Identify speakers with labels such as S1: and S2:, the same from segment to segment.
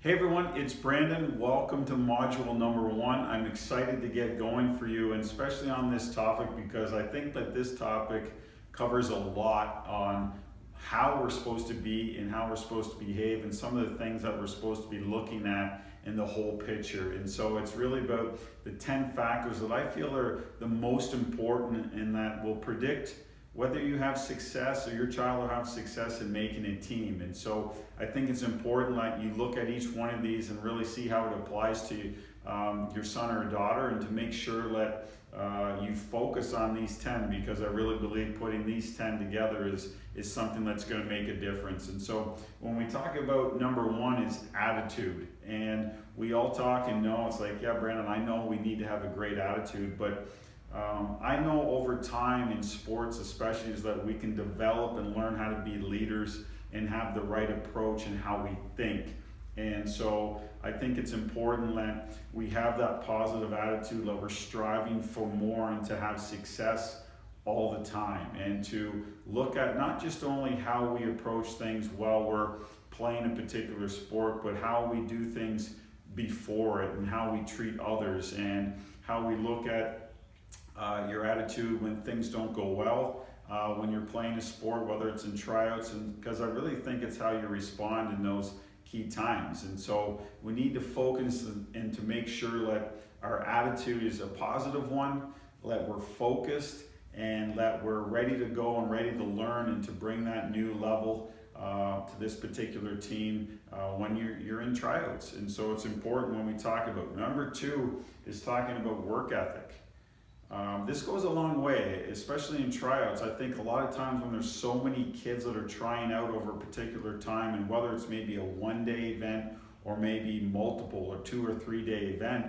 S1: Hey everyone, it's Brandon. Welcome to module number 1. I'm excited to get going for you, and especially on this topic because I think that this topic covers a lot on how we're supposed to be and how we're supposed to behave and some of the things that we're supposed to be looking at in the whole picture. And so it's really about the 10 factors that I feel are the most important and that will predict whether you have success or your child will have success in making a team. And so I think it's important that you look at each one of these and really see how it applies to your son or daughter, and to make sure that you focus on these 10, because I really believe putting these 10 together is something that's going to make a difference. And so when we talk about number 1 is attitude, and we all talk and know it's like, yeah, Brandon, I know we need to have a great attitude, but I know over time in sports especially is that we can develop and learn how to be leaders and have the right approach in how we think. And so I think it's important that we have that positive attitude, that we're striving for more and to have success all the time, and to look at not just only how we approach things while we're playing a particular sport, but how we do things before it and how we treat others and how we look at your attitude when things don't go well, when you're playing a sport, whether it's in tryouts, and because I really think it's how you respond in those key times. And so we need to focus and to make sure that our attitude is a positive one, that we're focused, and that we're ready to go and ready to learn and to bring that new level to this particular team when you're in tryouts. And so it's important when we talk about. Number 2 is talking about work ethic. This goes a long way, especially in tryouts. I think a lot of times when there's so many kids that are trying out over a particular time, and whether it's maybe a 1-day event or maybe multiple or 2 or 3 day event,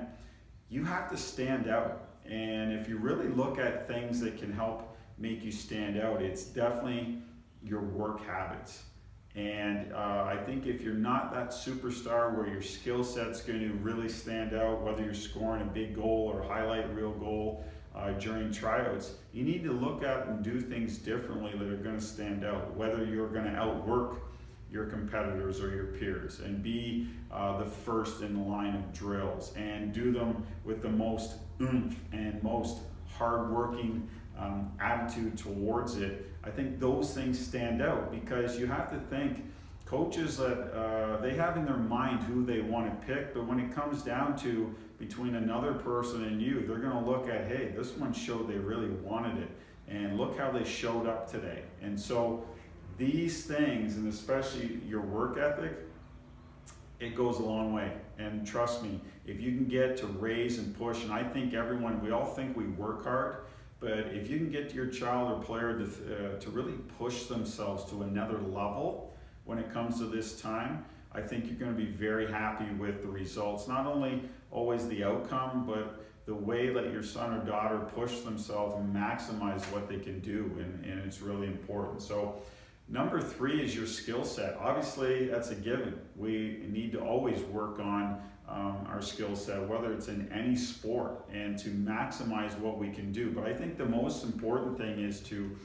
S1: you have to stand out. And if you really look at things that can help make you stand out, it's definitely your work habits. And I think if you're not that superstar where your skill set's going to really stand out, whether you're scoring a big goal or highlight reel goal during tryouts, you need to look at and do things differently that are going to stand out, whether you're going to outwork your competitors or your peers and be the first in the line of drills and do them with the most oomph and most hardworking attitude towards it. I think those things stand out because you have to think coaches that they have in their mind who they want to pick, but when it comes down to between another person and you, they're going to look at, hey, this one showed they really wanted it, and look how they showed up today. And so these things, and especially your work ethic, it goes a long way. And trust me, if you can get to raise and push, and I think we all think we work hard, but if you can get your child or player to really push themselves to another level when it comes to this time, I think you're going to be very happy with the results. Not only always the outcome, but the way that your son or daughter push themselves and maximize what they can do, and it's really important. So number 3 is your skill set. Obviously, that's a given. We need to always work on our skill set, whether it's in any sport, and to maximize what we can do. But I think the most important thing is to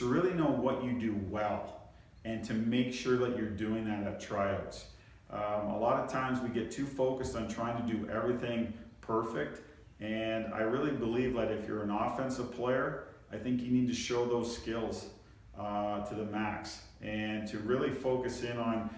S1: really know what you do well, and to make sure that you're doing that at tryouts. A lot of times we get too focused on trying to do everything perfect, and I really believe that if you're an offensive player, I think you need to show those skills to the max, and to really focus in on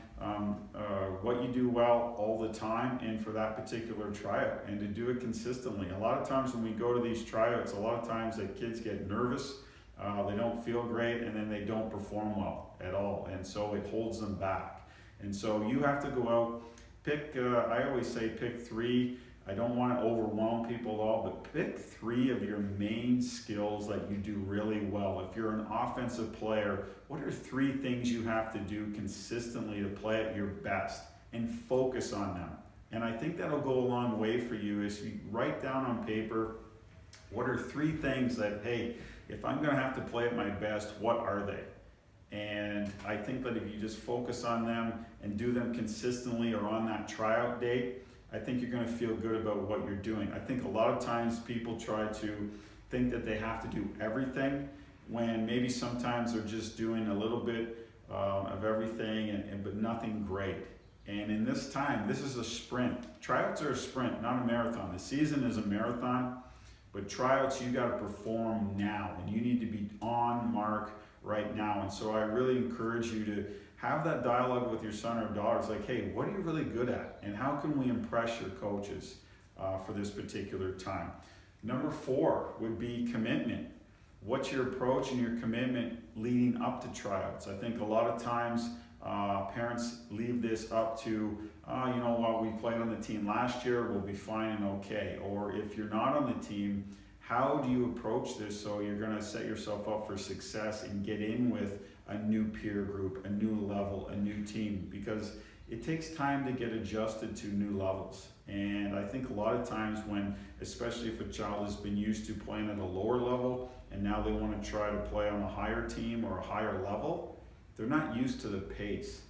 S1: what you do well all the time and for that particular tryout, and to do it consistently. A lot of times when we go to these tryouts, a lot of times the kids get nervous, they don't feel great, and then they don't perform well at all, and so it holds them back. And so you have to go out, pick, I always say pick 3. I don't want to overwhelm people at all, but pick 3 of your main skills that you do really well. If you're an offensive player, what are 3 things you have to do consistently to play at your best, and focus on them? And I think that'll go a long way for you as you write down on paper, what are 3 things that, hey, if I'm going to have to play at my best, what are they? And I think that if you just focus on them and do them consistently or on that tryout date, I think you're going to feel good about what you're doing. I think a lot of times people try to think that they have to do everything, when maybe sometimes they're just doing a little bit of everything, but nothing great. And in this time, this is a sprint. Tryouts are a sprint, not a marathon. The season is a marathon, but tryouts, you got to perform now, and you need to be on mark right now. And so I really encourage you to have that dialogue with your son or daughter. It's like, hey, what are you really good at? And how can we impress your coaches for this particular time? Number 4 would be commitment. What's your approach and your commitment leading up to tryouts? I think a lot of times parents leave this up to, you know what, we played on the team last year, we'll be fine and okay. Or if you're not on the team, how do you approach this so you're going to set yourself up for success and get in with a new peer group, a new level, a new team? Because it takes time to get adjusted to new levels. And I think a lot of times when, especially if a child has been used to playing at a lower level and now they want to try to play on a higher team or a higher level, they're not used to the pace.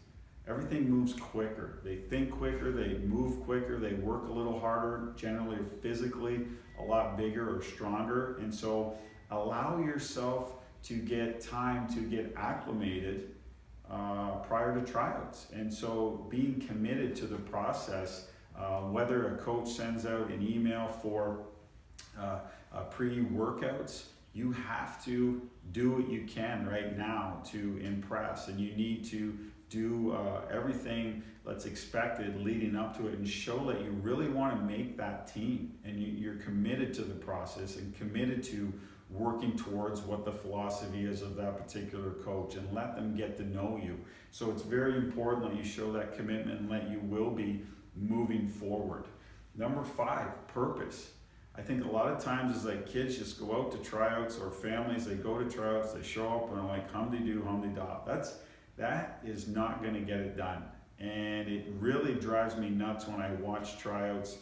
S1: Everything moves quicker. They think quicker, they move quicker, they work a little harder, generally physically a lot bigger or stronger. And so allow yourself to get time to get acclimated prior to tryouts. And so being committed to the process, whether a coach sends out an email for pre-workouts, you have to do what you can right now to impress, and you need to do everything that's expected leading up to it and show that you really want to make that team, and you're committed to the process and committed to working towards what the philosophy is of that particular coach, and let them get to know you. So it's very important that you show that commitment and that you will be moving forward. Number 5, purpose. I think a lot of times it's like kids just go out to tryouts, or families, they go to tryouts, they show up and are like, hum-de-do, hum-de-da. That is not going to get it done. And it really drives me nuts when I watch tryouts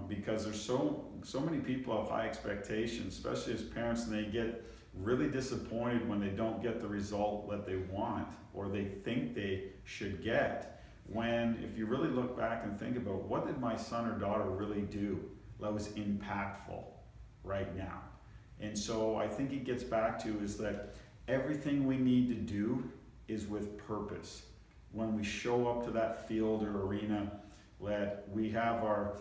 S1: because there's so many people have high expectations, especially as parents, and they get really disappointed when they don't get the result that they want or they think they should get. When if you really look back and think about, what did my son or daughter really do that was impactful right now? And so I think it gets back to is that everything we need to do is with purpose. When we show up to that field or arena, that we have our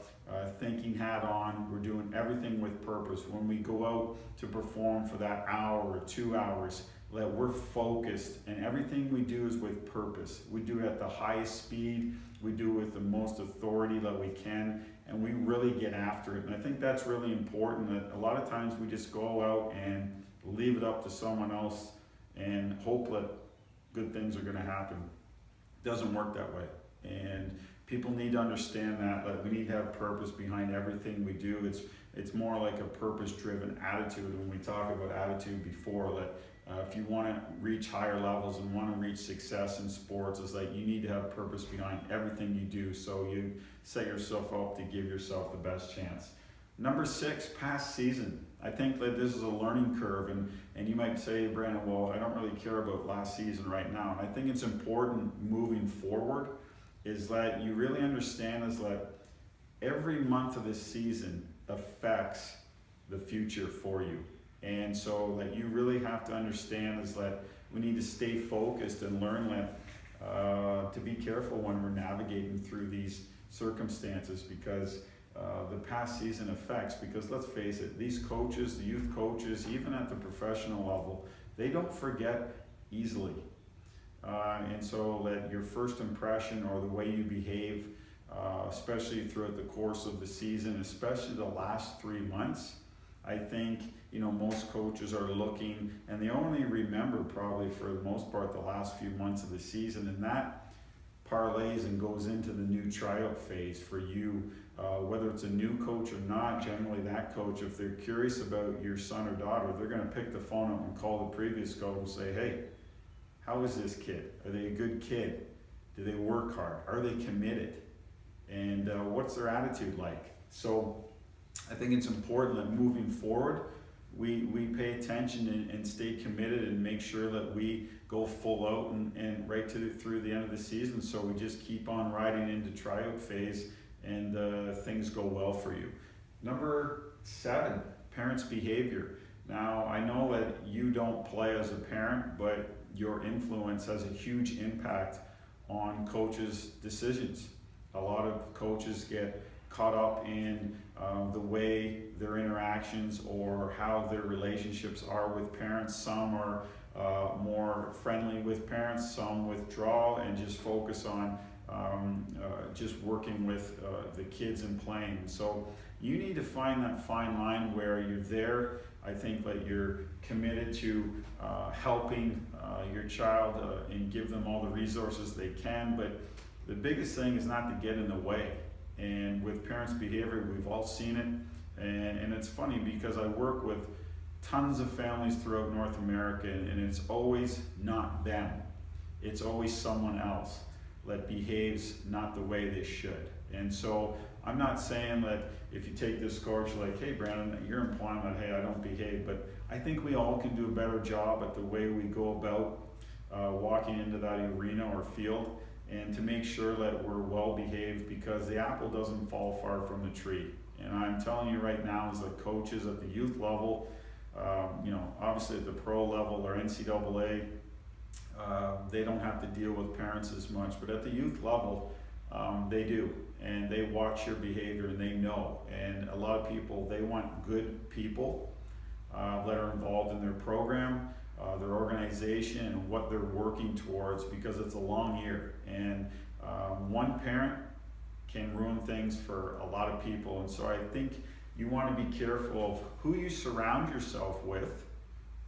S1: thinking hat on, we're doing everything with purpose. When we go out to perform for that hour or 2 hours, that we're focused, and everything we do is with purpose. We do it at the highest speed, we do it with the most authority that we can, and we really get after it. And I think that's really important, that a lot of times we just go out and leave it up to someone else and hope that good things are going to happen. It doesn't work that way. And people need to understand that we need to have purpose behind everything we do. It's more like a purpose-driven attitude. When we talk about attitude before, that if you want to reach higher levels and want to reach success in sports, is that you need to have purpose behind everything you do, so you set yourself up to give yourself the best chance. Number 6, past season. I think that this is a learning curve, and you might say, Brandon, well, I don't really care about last season right now. And I think it's important moving forward is that you really understand is that every month of this season affects the future for you. And so that you really have to understand is that we need to stay focused and learn that to be careful when we're navigating through these circumstances, because the past season effects, because let's face it, these coaches, the youth coaches, even at the professional level, they don't forget easily. And so that your first impression or the way you behave, especially throughout the course of the season, especially the last 3 months, I think, most coaches are looking, and they only remember probably for the most part the last few months of the season, and that parlays and goes into the new tryout phase for you. Whether it's a new coach or not, generally that coach, if they're curious about your son or daughter, they're going to pick the phone up and call the previous coach and say, hey, how is this kid? Are they a good kid? Do they work hard? Are they committed? And what's their attitude like? So I think it's important that moving forward, we pay attention and stay committed and make sure that we go full out and right through the end of the season. So we just keep on riding into tryout phase and things go well for you. Number 7, parents' behavior. Now, I know that you don't play as a parent, but your influence has a huge impact on coaches' decisions. A lot of coaches get caught up in the way their interactions or how their relationships are with parents. Some are more friendly with parents, some withdraw and just focus on just working with the kids and playing. So you need to find that fine line where you're there. I think that you're committed to helping your child and give them all the resources they can, but the biggest thing is not to get in the way. And with parents' behavior, we've all seen it, and it's funny because I work with tons of families throughout North America, and it's always not them. It's always someone else that behaves not the way they should. And so I'm not saying that if you take this coach like, hey Brandon, you're implying that, hey, I don't behave, but I think we all can do a better job at the way we go about walking into that arena or field, and to make sure that we're well behaved, because the apple doesn't fall far from the tree. And I'm telling you right now, as the coaches at the youth level, obviously at the pro level or NCAA, they don't have to deal with parents as much, but at the youth level, they do, and they watch your behavior and they know. And a lot of people, they want good people that are involved in their program, their organization, and what they're working towards, because it's a long year. And one parent can ruin things for a lot of people. And so I think you want to be careful of who you surround yourself with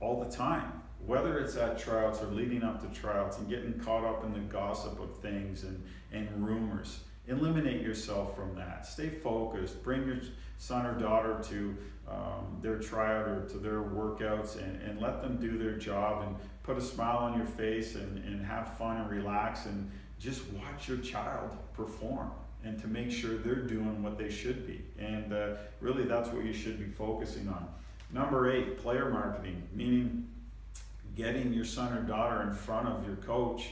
S1: all the time, whether it's at tryouts or leading up to tryouts, and getting caught up in the gossip of things and rumors. Eliminate yourself from that. Stay focused. Bring your son or daughter to their tryout or to their workouts, and let them do their job, and put a smile on your face, and have fun and relax, and just watch your child perform, and to make sure they're doing what they should be. And really that's what you should be focusing on. Number 8, player marketing, meaning getting your son or daughter in front of your coach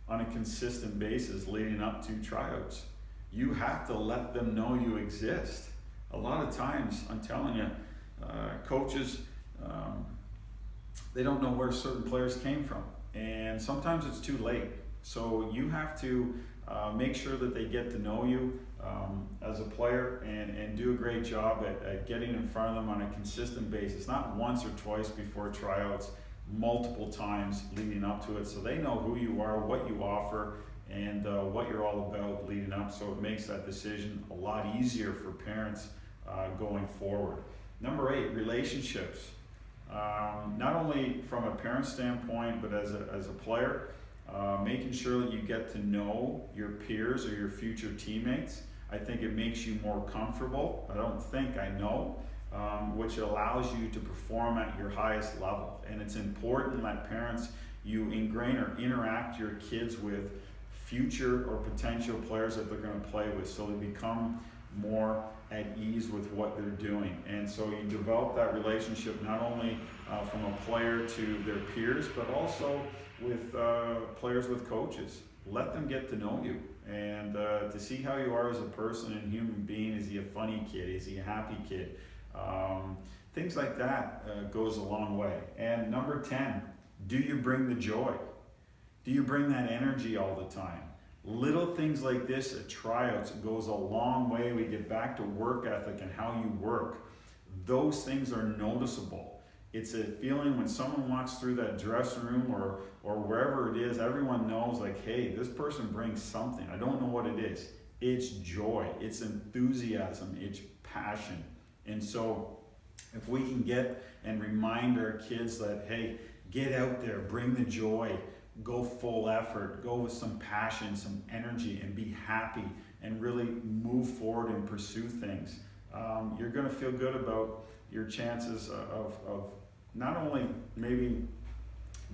S1: on a consistent basis leading up to tryouts. You have to let them know you exist. A lot of times, I'm telling you, coaches, they don't know where certain players came from, and sometimes it's too late. So you have to make sure that they get to know you as a player, and do a great job at getting in front of them on a consistent basis, not once or twice before tryouts, multiple times leading up to it, so they know who you are, what you offer, and what you're all about leading up, so it makes that decision a lot easier for parents going forward. Number 8, relationships. Not only from a parent standpoint, but as a player, making sure that you get to know your peers or your future teammates. I think it makes you more comfortable. I don't think, I know. Which allows you to perform at your highest level. And it's important that parents, you ingrain or interact your kids with future or potential players that they're going to play with, so they become more at ease with what they're doing. And so you develop that relationship not only from a player to their peers, but also with players with coaches. Let them get to know you, and to see how you are as a person and human being. Is he a funny kid? Is he a happy kid? Things like that goes a long way. And number 10, do you bring the joy? Do you bring that energy all the time? Little things like this at tryouts goes a long way. We get back to work ethic and how you work. Those things are noticeable. It's a feeling when someone walks through that dressing room or wherever it is, everyone knows, like, hey, this person brings something. I don't know what it is. It's joy, it's enthusiasm, it's passion. And so if we can get and remind our kids that, hey, get out there, bring the joy, go full effort, go with some passion, some energy, and be happy, and really move forward and pursue things, you're going to feel good about your chances of not only maybe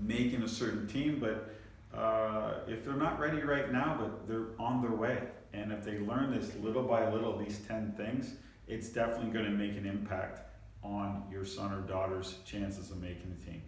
S1: making a certain team, but if they're not ready right now, but they're on their way. And if they learn this little by little, these 10 things, it's definitely going to make an impact on your son or daughter's chances of making the team.